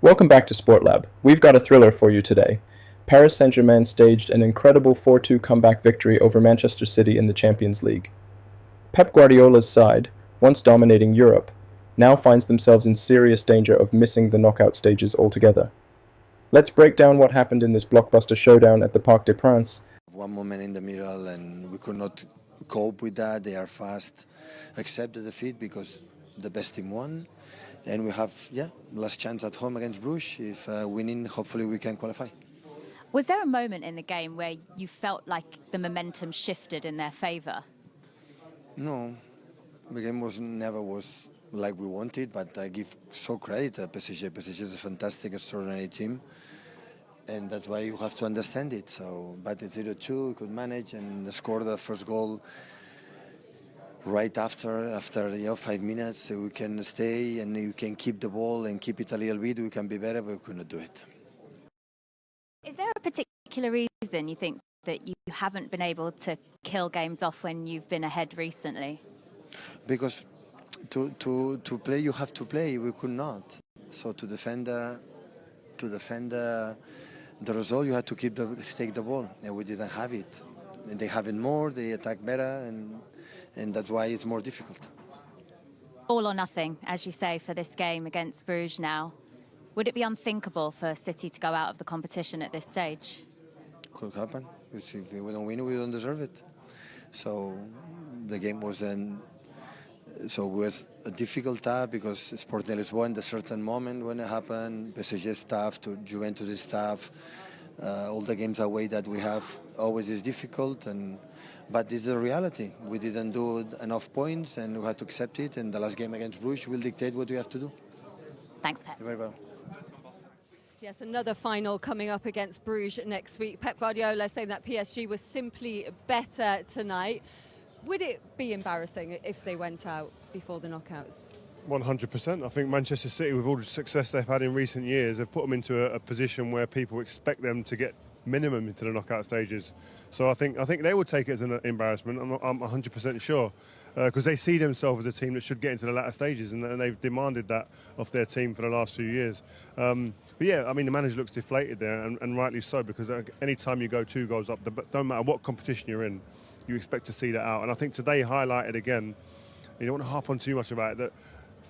Welcome back to Sport Lab. We've got a thriller for you today. Paris Saint-Germain staged an incredible 4-2 comeback victory over Manchester City in the Champions League. Pep Guardiola's side, once dominating Europe, now finds themselves in serious danger of missing the knockout stages altogether. Let's break down what happened in this blockbuster showdown at the Parc des Princes. One moment in the middle and we could not cope with that. They are fast, accept the defeat because the best team won. And we have, last chance at home against Bruges. If winning, hopefully we can qualify. Was there a moment in the game where you felt like the momentum shifted in their favour? No, the game never was like we wanted, but I give so credit to PSG. PSG is a fantastic, extraordinary team. And that's why you have to understand it. So, but it's 0-2, we could manage and score the first goal right after 5 minutes. We can stay and we can keep the ball and keep it a little bit. We can be better, but we could not do it. Is there a particular reason you think that you haven't been able to kill games off when you've been ahead recently? Because to play, you have to play. We could not. So to defend the result, you had to take the ball, and we didn't have it. And they have it more. They attack better, and that's why it's more difficult. All or nothing, as you say, for this game against Bruges now. Would it be unthinkable for City to go out of the competition at this stage? Could happen. If we don't win, we don't deserve it. So the game was a difficult task because Sporting Lisbon at a certain moment when it happened, PSG staff to Juventus staff, all the games away that we have always is difficult, but it's a reality. We didn't do enough points and we had to accept it, and the last game against Bruges will dictate what we have to do. Thanks, Pep. You're very welcome. Yes, another final coming up against Bruges next week. Pep Guardiola saying that PSG was simply better tonight. Would it be embarrassing if they went out before the knockouts? 100%. I think Manchester City, with all the success they've had in recent years, have put them into a position where people expect them to get minimum into the knockout stages. So I think they would take it as an embarrassment. I'm 100% sure, because they see themselves as a team that should get into the latter stages, and they've demanded that of their team for the last few years. But yeah, I mean, the manager looks deflated there, and rightly so, because any time you go 2 goals up, don't matter what competition you're in, you expect to see that out. And I think today highlighted again, you don't want to harp on too much about it, that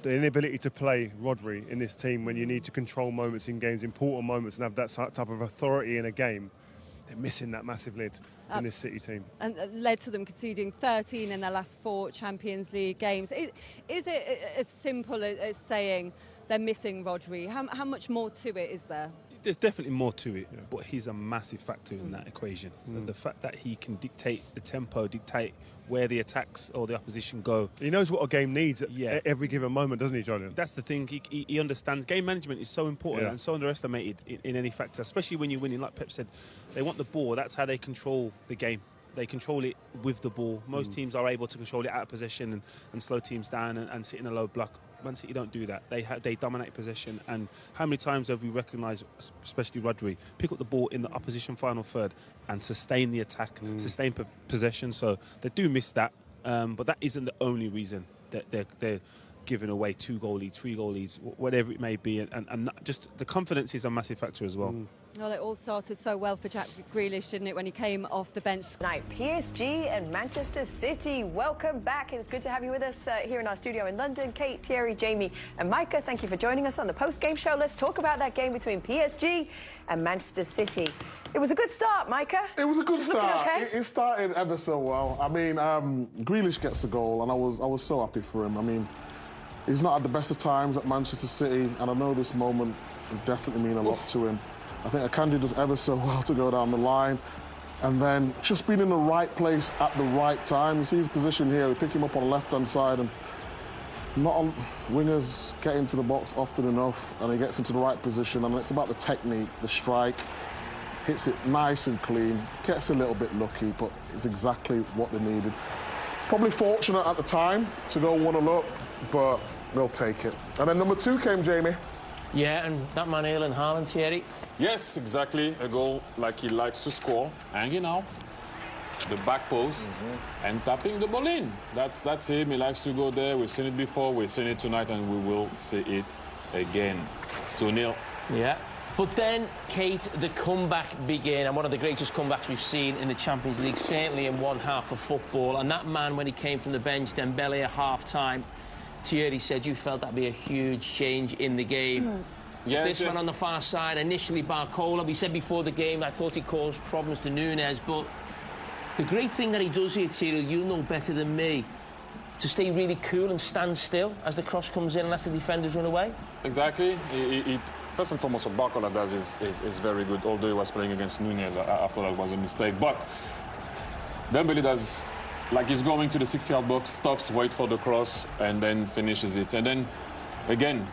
the inability to play Rodri in this team when you need to control moments in games, important moments, and have that type of authority in a game, they're missing that massively in this City team. And led to them conceding 13 in their last 4 Champions League games. Is it as simple as saying they're missing Rodri? How much more to it is there? There's definitely more to it, but he's a massive factor in that equation. The fact that he can dictate the tempo, dictate where the attacks or the opposition go. He knows what a game needs at every given moment, doesn't he, Julian? That's the thing. He understands. Game management is so important and so underestimated in any factor, especially when you're winning. Like Pep said, they want the ball. That's how they control the game. They control it with the ball. Most teams are able to control it out of possession and slow teams down and sit in a low block. Man City don't do that. They dominate possession. And how many times have we recognised, especially Rodri, pick up the ball in the opposition final third and sustain the attack, sustain possession? So they do miss that. But that isn't the only reason that they're giving away 2-goal leads, 3-goal leads, whatever it may be. And just the confidence is a massive factor as well. Well, it all started so well for Jack Grealish, didn't it, when he came off the bench? Tonight, PSG and Manchester City. Welcome back. It's good to have you with us here in our studio in London. Kate, Thierry, Jamie and Micah, thank you for joining us on the post-game show. Let's talk about that game between PSG and Manchester City. It was a good start, Micah. It was a good start. Okay? It started ever so well. I mean, Grealish gets the goal, and I was so happy for him. I mean, he's not at the best of times at Manchester City, and I know this moment will definitely mean a lot to him. I think Akanji does ever so well to go down the line, and then just being in the right place at the right time. You see his position here, we pick him up on the left-hand side, and not wingers get into the box often enough, and he gets into the right position, and it's about the technique, the strike, hits it nice and clean, gets a little bit lucky, but it's exactly what they needed. Probably fortunate at the time to go 1-0 up, but they'll take it. And then number 2 came, Jamie. Yeah, and that man Erling Haaland, Thierry. Yes, exactly. A goal like he likes to score, hanging out the back post and tapping the ball in. That's him. He likes to go there. We've seen it before. We've seen it tonight, and we will see it again. 2-0 Yeah. But then, Kate, the comeback began, and one of the greatest comebacks we've seen in the Champions League, certainly in one half of football. And that man, when he came from the bench, Dembele at half-time, Thierry said you felt that'd be a huge change in the game. This man on the far side, initially Barcola. We said before the game I thought he caused problems to Nunes, but the great thing that he does here, Thierry, you'll know better than me, to stay really cool and stand still as the cross comes in and lets the defenders run away. Exactly. He first and foremost, what Barcola does is very good, although he was playing against Nunes. I thought that was a mistake. But Dembele does, like he's going to the 60-yard box, stops, waits for the cross, and then finishes it. And then, again,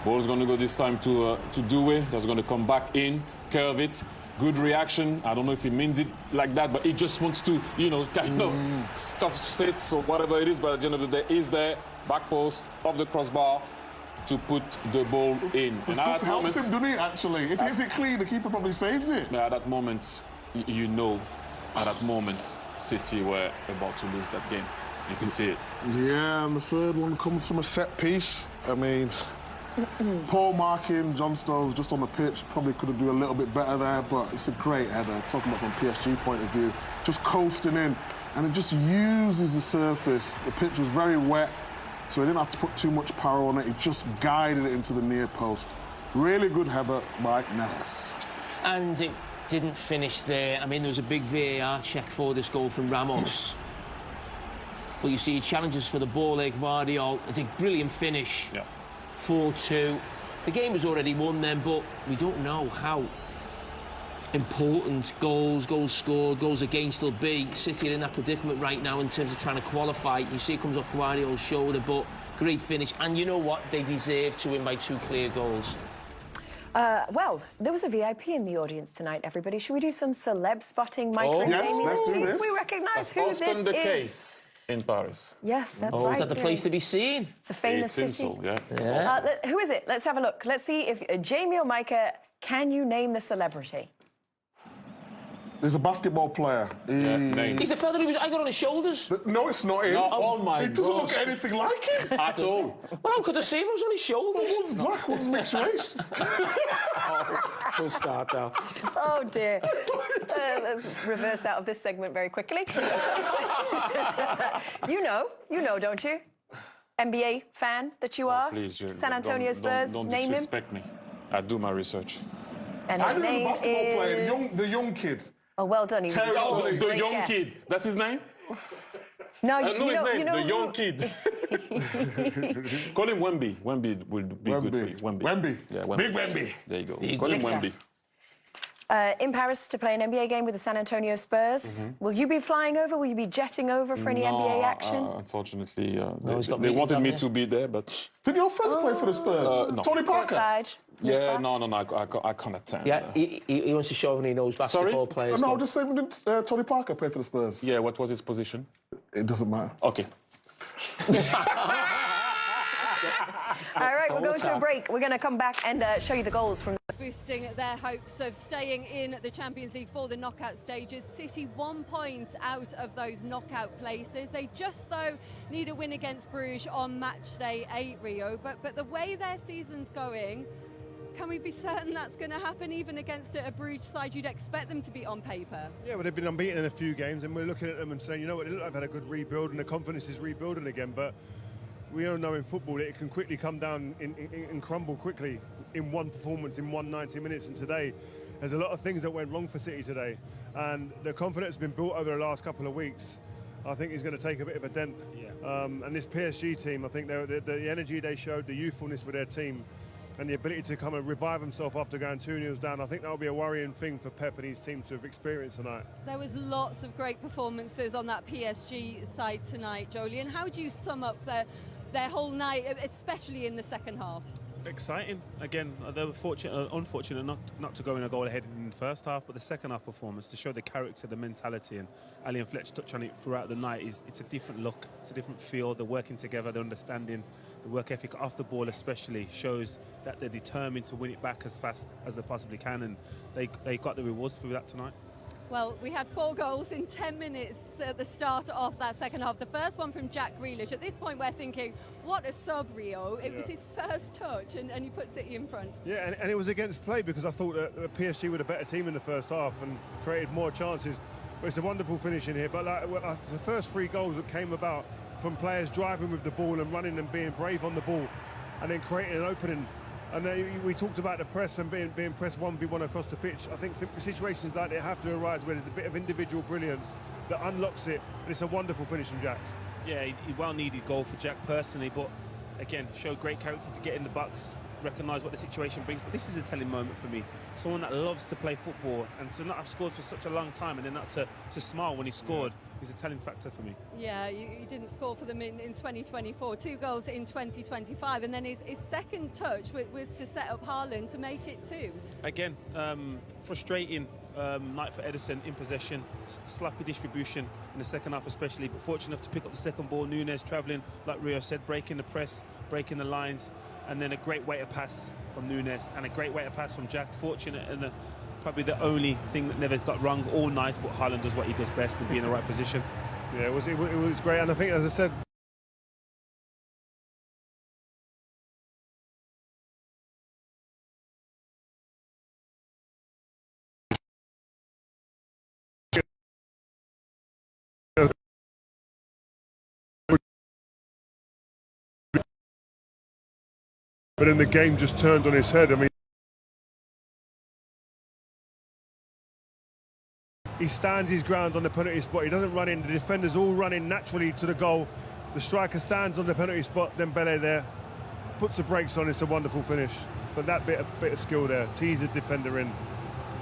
ball's going to go this time to Doué. That's going to come back in, curve it. Good reaction. I don't know if he means it like that, but he just wants to, you know, kind of stuff it or whatever it is. But at the end of the day, he's there, back post, off the crossbar, to put the ball in. The stuff helps him, doesn't it, actually? If he hits it clean, the keeper probably saves it. Yeah, at that moment, you know, at that moment, City were about to lose that game. You can see it. Yeah, and the third one comes from a set piece. I mean, poor marking, John Stones just on the pitch, probably could have done a little bit better there, but it's a great header. Talking about from PSG point of view, just coasting in, and it just uses the surface. The pitch was very wet, so he didn't have to put too much power on it. He just guided it into the near post. Really good header by Neves. And it didn't finish there. I mean, there was a big VAR check for this goal from Ramos. But you see challenges for the ball, Guardiola. It's a brilliant finish. Yeah. 4-2. The game was already won then, but we don't know how important goals scored, goals against will be. City are in that predicament right now in terms of trying to qualify. You see it comes off Guardiola's shoulder, but great finish. And you know what? They deserve to win by 2 clear goals. Well, there was a VIP in the audience tonight, everybody. Should we do some celeb spotting, Mike and yes, Jamie? let's do See this. if we recognise That's who this often the is. case in Paris. Yes, that's Oh, right. is that the place to be seen? It's a famous It seems city. so, yeah. Who is it? Let's have a look. Let's see if Jamie or Micah, can you name the celebrity? He's a basketball player. Name. He's the fella who was, I got on his shoulders. No, it's not him. No, oh my It doesn't gosh. look anything like him. At all. Well, how could I see him? I was on his shoulders. One's black, one's mixed race. We'll start now. Oh, dear. Let's reverse out of this segment very quickly. You know, don't you? NBA fan that you are. Please, San Antonio Spurs, don't name him. disrespect me. I do my research. And I his think he's a name basketball player, is... the young kid. Oh, well done. He was Terry a Ollie. great The young guess. kid. That's his name? No, I you know his know, name. you know The young who- kid. Call him Wemby. Wemby will be good for you. Wemby. Yeah, Wemby. Big Wemby. There you go. Big Call him Victor. Wemby. in Paris to play an NBA game with the San Antonio Spurs. Will you be flying over? Will you be jetting over for any NBA action? Unfortunately, he's got they meetings wanted up me there. to be there, but Did your friends play for the Spurs? no. Tony Parker? Outside. yeah, no, I can't attend. Yeah, he wants to show and he knows basketball Sorry? players. No, I'm just saying, didn't Tony Parker play for the Spurs? Yeah, what was his position? It doesn't matter. Okay. All right, we're going to a break. We're going to come back and show you the goals from... Boosting their hopes of staying in the Champions League for the knockout stages. City 1 point out of those knockout places. They just, though, need a win against Bruges on match day 8, Rio. But the way their season's going, can we be certain that's going to happen even against a Bruges side you'd expect them to be on paper? Yeah, well, they've been unbeaten in a few games, and we're looking at them and saying, you know what, they look like they've had a good rebuild, and the confidence is rebuilding again. But we all know in football that it can quickly come down and crumble quickly in one performance, in 190 minutes. And today, there's a lot of things that went wrong for City today. And the confidence has been built over the last couple of weeks. I think is going to take a bit of a dent. Yeah. And this PSG team, I think the energy they showed, the youthfulness with their team, and the ability to come and revive himself after going 2-0 down, I think that will be a worrying thing for Pep and his team to have experienced tonight. There was lots of great performances on that PSG side tonight, Jolie. And how do you sum up their whole night, especially in the second half? Exciting. Again, they were unfortunate not to go in a goal ahead in the first half, but the second half performance to show the character, the mentality, and Ali and Fletch touched on it throughout the night. It's a different look, it's a different feel. They're working together, they're understanding, the work ethic off the ball especially shows that they're determined to win it back as fast as they possibly can, and they got the rewards through that tonight. Well, we had 4 goals in 10 minutes at the start of that second half. The first one from Jack Grealish. At this point, we're thinking, what a sub, Rio. It was his first touch, and he put City in front. Yeah, and it was against play, because I thought that PSG were a better team in the first half and created more chances. But it's a wonderful finish in here. But the first 3 goals that came about from players driving with the ball and running and being brave on the ball, and then creating an opening. And then we talked about the press and being pressed 1v1 across the pitch. I think situations like that have to arise where there's a bit of individual brilliance that unlocks it. And it's a wonderful finish from Jack. Yeah, he well-needed goal for Jack personally, but again, showed great character to get in the box, recognise what the situation brings. But this is a telling moment for me. Someone that loves to play football, and to not have scored for such a long time and then not to smile when he scored is a telling factor for me. Yeah, you didn't score for them in 2024, 2 goals in 2025, and then his second touch was to set up Haaland to make it 2. Again, frustrating night for Edison in possession, sloppy distribution in the second half especially, but fortunate enough to pick up the second ball. Nunes travelling, like Rio said, breaking the press, breaking the lines, and then a great weighted pass from Nunes and a great weighted pass from Jack. Fortunate, and probably the only thing that Neves got wrong all night, but Haaland does what he does best and be in the right position. Yeah, it was great, and I think, as I said, but then the game just turned on its head. I mean, he stands his ground on the penalty spot. He doesn't run in. The defenders all running naturally to the goal. The striker stands on the penalty spot. Dembele there puts the brakes on. It's a wonderful finish. But that bit of skill there, teases the defender in,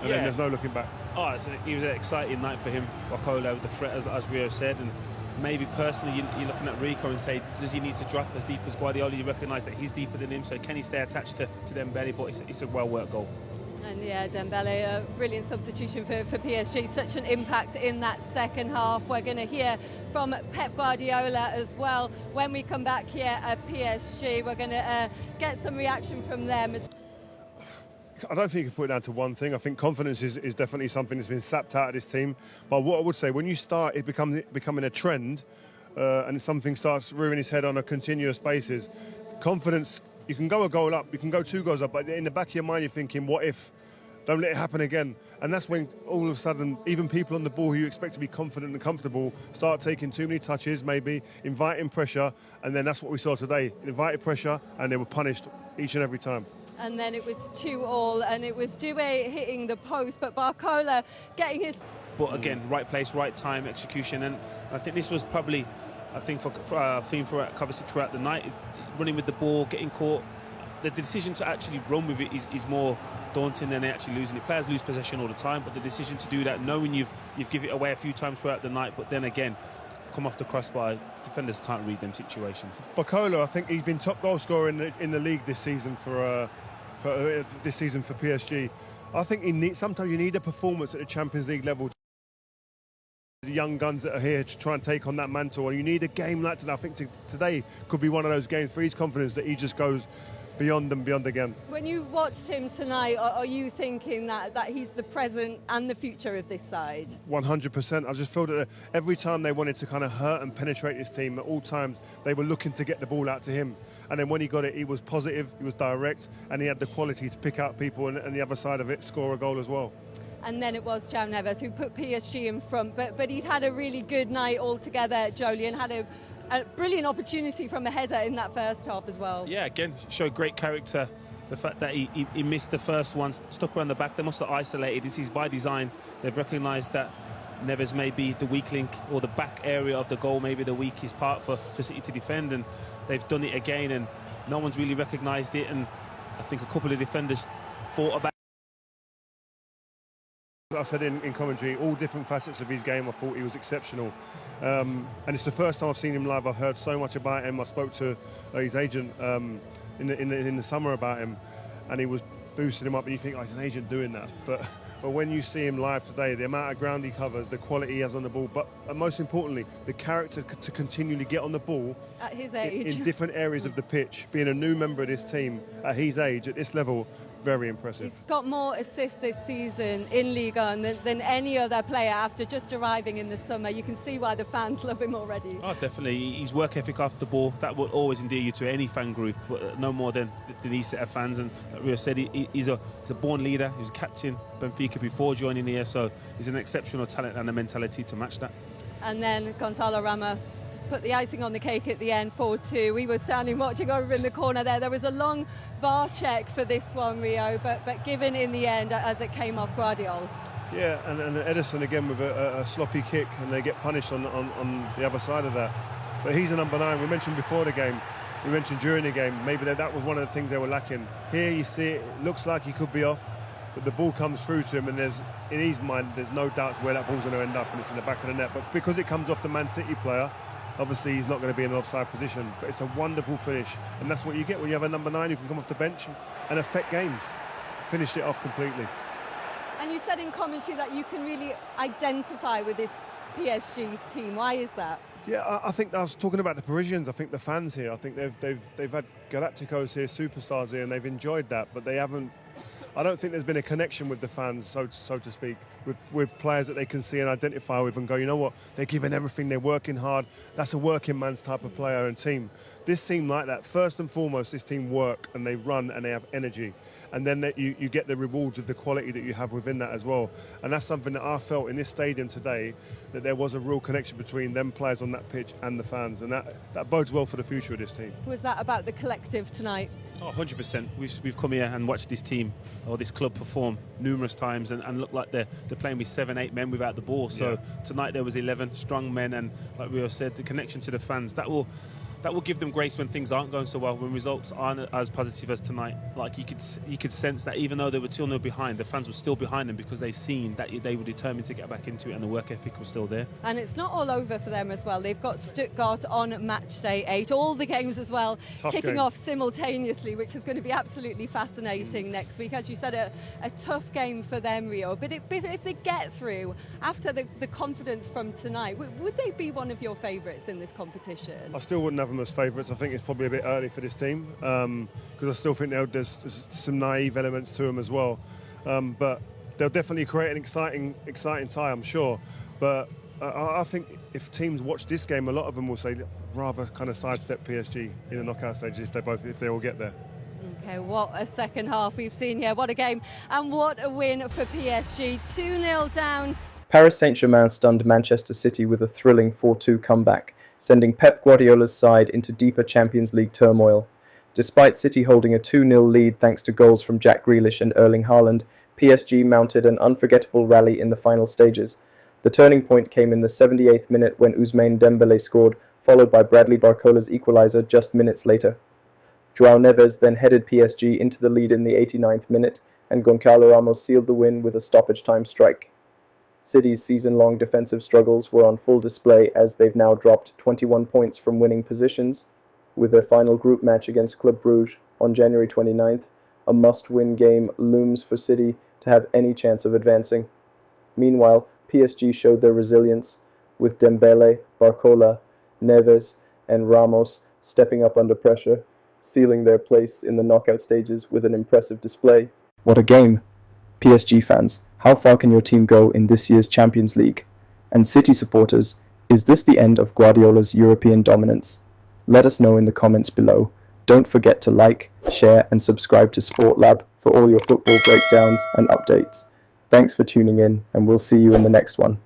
and then there's no looking back. Oh, it was an exciting night for him. Barcola with the threat, as Rio said, and maybe personally you're looking at Rico and say, does he need to drop as deep as Guardiola? You recognise that he's deeper than him, so can he stay attached to Dembele? But it's a well-worked goal. And yeah, Dembele, a brilliant substitution for PSG. Such an impact in that second half. We're going to hear from Pep Guardiola as well. When we come back here at PSG, we're going to get some reaction from them. I don't think you can put it down to one thing. I think confidence is definitely something that's been sapped out of this team. But what I would say, when you start it becoming a trend, and something starts rearing its head on a continuous basis, confidence, you can go a goal up, you can go 2 goals up, but in the back of your mind you're thinking, what if? Don't let it happen again. And that's when all of a sudden, even people on the ball who you expect to be confident and comfortable start taking too many touches, maybe inviting pressure, and then that's what we saw today. Invited pressure, and they were punished each and every time. And then it was 2-2, and it was Due hitting the post, but Barcola getting his... But again, right place, right time, execution, and I think this was probably, for a theme for Kovacic throughout the night, running with the ball, getting caught. The decision to actually run with it is more daunting than actually losing it. Players lose possession all the time, but the decision to do that, knowing you've given it away a few times throughout the night, but then again, come off the crossbar, defenders can't read them situations. Barcola, I think he's been top goal scorer in the league this season for PSG. I think sometimes you need a performance at the Champions League level. The young guns that are here to try and take on that mantle, and you need a game like today. I think today could be one of those games for his confidence that he just goes beyond and beyond again. When you watched him tonight, are you thinking that he's the present and the future of this side? 100%. I just feel that every time they wanted to kind of hurt and penetrate this team, at all times they were looking to get the ball out to him. And then when he got it, he was positive, he was direct, and he had the quality to pick out people and the other side of it, score a goal as well. And then it was João Neves who put PSG in front, but he'd had a really good night altogether, Jolien, had a brilliant opportunity from a header in that first half as well. Yeah, again, showed great character. The fact that he missed the first one, stuck around the back, they must have isolated. This is by design. They've recognised that Neves may be the weak link, or the back area of the goal, maybe the weakest part for City to defend, and they've done it again, and no one's really recognised it, and I think a couple of defenders thought about. I said in commentary, all different facets of his game, I thought he was exceptional. And it's the first time I've seen him live. I've heard so much about him. I spoke to his agent in the summer about him, and he was boosting him up, and you think, oh, he's an agent doing that. But when you see him live today, the amount of ground he covers, the quality he has on the ball, but most importantly, the character to continually get on the ball at his age in different areas of the pitch, being a new member of this team at his age, at this level, very impressive. He's got more assists this season in Ligue 1 than any other player after just arriving in the summer. You can see why the fans love him already. Oh, definitely. His work ethic after the ball, that will always endear you to any fan group, but no more than these set of fans. And like Rio said, he's a born leader. He was captain Benfica before joining here, so he's an exceptional talent and a mentality to match that. And then Gonzalo Ramos put the icing on the cake at the end, 4-2. We were standing watching over in the corner there. There was a long VAR check for this one, Rio, but given in the end as it came off Guardiola. Yeah, and Edison again with a sloppy kick, and they get punished on the other side of that. But he's a number 9. We mentioned before the game, we mentioned during the game, maybe that was one of the things they were lacking. Here you see it looks like he could be off, but the ball comes through to him, and in his mind there's no doubts where that ball's going to end up, and it's in the back of the net. But because it comes off the Man City player, obviously he's not going to be in an offside position, but it's a wonderful finish, and that's what you get when you have a number 9 who can come off the bench and affect games. Finished it off completely. And you said in commentary that you can really identify with this PSG team. Why is that? Yeah, I think I was talking about the Parisians. I think the fans here, I think they've had Galacticos here, superstars here, and they've enjoyed that, but they haven't. I don't think there's been a connection with the fans, so to speak, with players that they can see and identify with and go, you know what, they're giving everything, they're working hard. That's a working man's type of player and team. This team like that. First and foremost, this team work and they run and they have energy. And then you get the rewards of the quality that you have within that as well. And that's something that I felt in this stadium today, that there was a real connection between them players on that pitch and the fans. And that bodes well for the future of this team. Was that about the collective tonight? Oh, 100%. We've come here and watched this team or this club perform numerous times and look like they're playing with 7-8 men without the ball. So tonight there was 11 strong men, and like Rio said, the connection to the fans, that will give them grace when things aren't going so well, when results aren't as positive as tonight. Like you could sense that even though they were 2-0 behind, the fans were still behind them because they've seen that they were determined to get back into it, and the work ethic was still there. And it's not all over for them as well. They've got Stuttgart on match day 8, all the games as well, kicking off simultaneously, which is going to be absolutely fascinating next week. As you said, a tough game for them, Rio. But if they get through after the confidence from tonight, would they be one of your favourites in this competition? I still wouldn't have them as favourites. I think it's probably a bit early for this team because I still think there's some naive elements to them as well. But they'll definitely create an exciting tie, I'm sure. But I think if teams watch this game, a lot of them will say rather kind of sidestep PSG in the knockout stage if they all get there. Okay, what a second half we've seen here. What a game and what a win for PSG. 2-0 down. Paris Saint-Germain stunned Manchester City with a thrilling 4-2 comeback, sending Pep Guardiola's side into deeper Champions League turmoil. Despite City holding a 2-0 lead thanks to goals from Jack Grealish and Erling Haaland, PSG mounted an unforgettable rally in the final stages. The turning point came in the 78th minute when Ousmane Dembélé scored, followed by Bradley Barcola's equaliser just minutes later. João Neves then headed PSG into the lead in the 89th minute, and Gonçalo Ramos sealed the win with a stoppage-time strike. City's season-long defensive struggles were on full display as they've now dropped 21 points from winning positions. With their final group match against Club Brugge on January 29th, a must-win game looms for City to have any chance of advancing. Meanwhile, PSG showed their resilience, with Dembélé, Barcola, Neves and Ramos stepping up under pressure, sealing their place in the knockout stages with an impressive display. What a game! PSG fans, how far can your team go in this year's Champions League? And City supporters, is this the end of Guardiola's European dominance? Let us know in the comments below. Don't forget to like, share and subscribe to Sport Lab for all your football breakdowns and updates. Thanks for tuning in, and we'll see you in the next one.